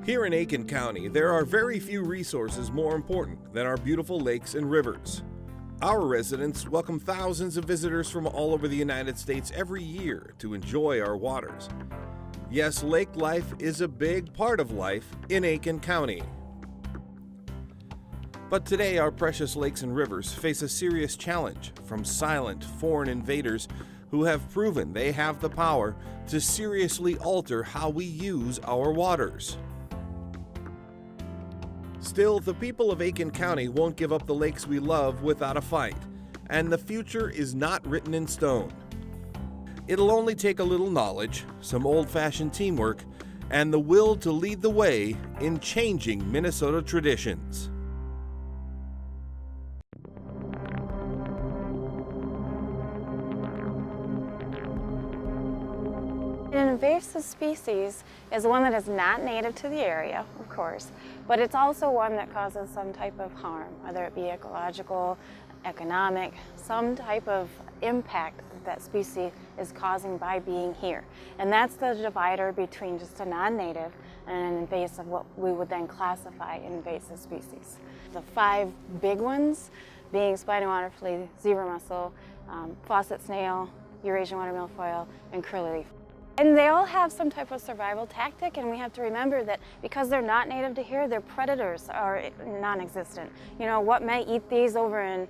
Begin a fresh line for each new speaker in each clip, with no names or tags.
Here in Aitkin County, there are very few resources more important than our beautiful lakes and rivers. Our residents welcome thousands of visitors from all over the United States every year to enjoy our waters. Yes, lake life is a big part of life in Aitkin County. But today, our precious lakes and rivers face a serious challenge from silent foreign invaders who have proven they have the power to seriously alter how we use our waters. Still, the people of Aitkin County won't give up the lakes we love without a fight, and the future is not written in stone. It'll only take a little knowledge, some old-fashioned teamwork, and the will to lead the way in changing Minnesota traditions.
An invasive species is one that is not native to the area, of course, but it's also one that causes some type of harm, whether it be ecological, economic, some type of impact that species is causing by being here. And that's the divider between just a non-native and an invasive, what we would then classify invasive species. The 5 big ones being spiny water flea, zebra mussel, faucet snail, Eurasian water milfoil, and curly leaf. And they all have some type of survival tactic, and we have to remember that because they're not native to here, their predators are non-existent. You know, what may eat these over in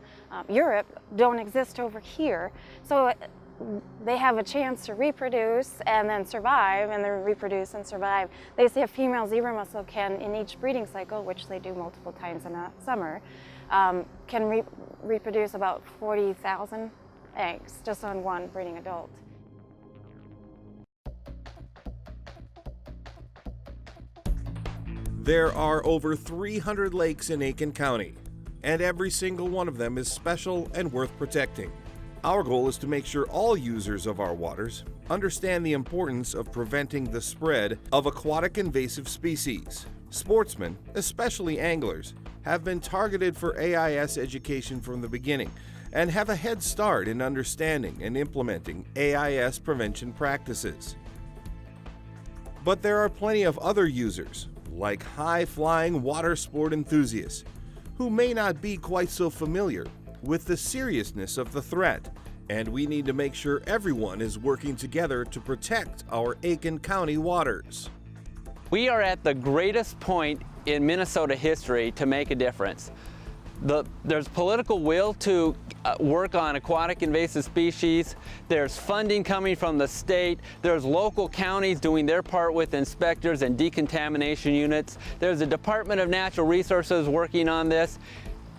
Europe don't exist over here. So they have a chance to reproduce and then survive, and then reproduce and survive. They say a female zebra mussel can, in each breeding cycle, which they do multiple times in a summer, can reproduce about 40,000 eggs just on one breeding adult.
There are over 300 lakes in Aitkin County, and every single one of them is special and worth protecting. Our goal is to make sure all users of our waters understand the importance of preventing the spread of aquatic invasive species. Sportsmen, especially anglers, have been targeted for AIS education from the beginning and have a head start in understanding and implementing AIS prevention practices. But there are plenty of other users, like high-flying water sport enthusiasts, who may not be quite so familiar with the seriousness of the threat, and we need to make sure everyone is working together to protect our Aitkin County waters.
We are at the greatest point in Minnesota history to make a difference. There's political will to work on aquatic invasive species. There's funding coming from the state. There's local counties doing their part with inspectors and decontamination units. There's the Department of Natural Resources working on this.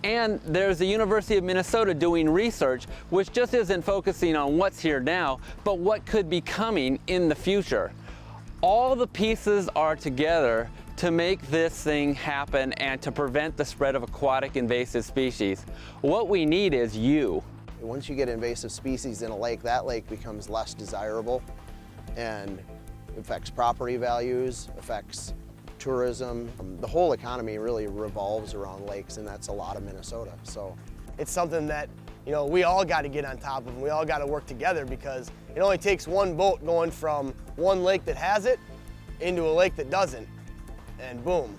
And there's the University of Minnesota doing research, which just isn't focusing on what's here now, but what could be coming in the future. All the pieces are together to make this thing happen and to prevent the spread of aquatic invasive species. What we need is you.
Once you get invasive species in a lake, that lake becomes less desirable and affects property values, affects tourism. The whole economy really revolves around lakes, and that's a lot of Minnesota. So
it's something that, you know, we all got to get on top of, and we all got to work together, because it only takes one boat going from one lake that has it into a lake that doesn't, and boom.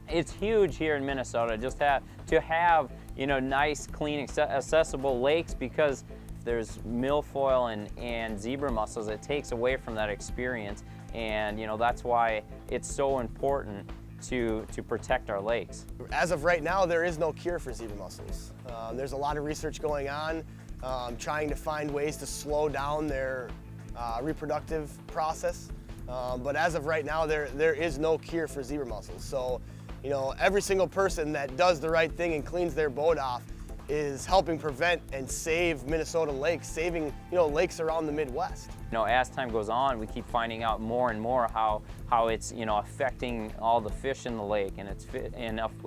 It's huge here in Minnesota just to have, you know, nice, clean, accessible lakes, because there's milfoil and zebra mussels. It takes away from that experience, and you know, that's why it's so important to protect our lakes.
As of right now, there is no cure for zebra mussels. There's a lot of research going on, trying to find ways to slow down their reproductive process. But as of right now, there is no cure for zebra mussels. So, you know, every single person that does the right thing and cleans their boat off is helping prevent and save Minnesota lakes, saving, you know, lakes around the Midwest.
You know, as time goes on, we keep finding out more and more how it's, you know, affecting all the fish in the lake, and it's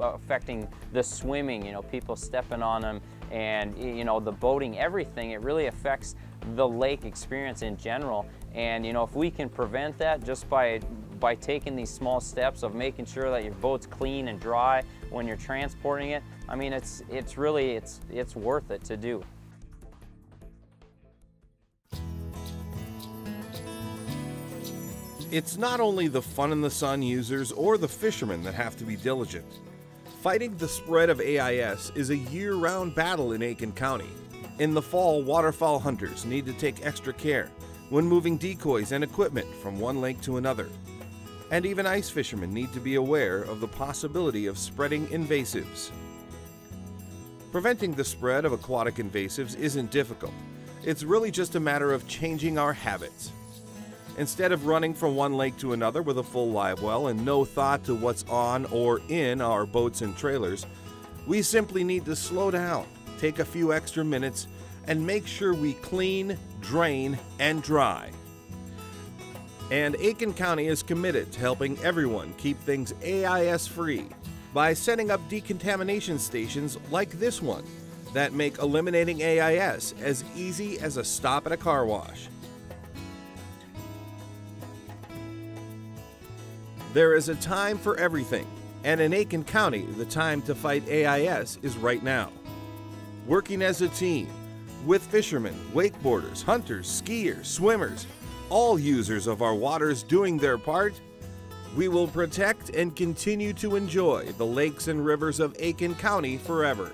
affecting the swimming, you know, people stepping on them, and, you know, the boating, everything. It really affects the lake experience in general. And, you know, if we can prevent that just by taking these small steps of making sure that your boat's clean and dry when you're transporting it, I mean, it's really worth it to do.
It's not only the Fun in the Sun users or the fishermen that have to be diligent. Fighting the spread of AIS is a year-round battle in Aitkin County. In the fall, waterfowl hunters need to take extra care when moving decoys and equipment from one lake to another. And even ice fishermen need to be aware of the possibility of spreading invasives. Preventing the spread of aquatic invasives isn't difficult. It's really just a matter of changing our habits. Instead of running from one lake to another with a full live well and no thought to what's on or in our boats and trailers, we simply need to slow down, take a few extra minutes, and make sure we clean, drain, and dry. And Aitkin County is committed to helping everyone keep things AIS-free by setting up decontamination stations like this one that make eliminating AIS as easy as a stop at a car wash. There is a time for everything, and in Aitkin County, the time to fight AIS is right now. Working as a team, with fishermen, wakeboarders, hunters, skiers, swimmers, all users of our waters doing their part, we will protect and continue to enjoy the lakes and rivers of Aitkin County forever.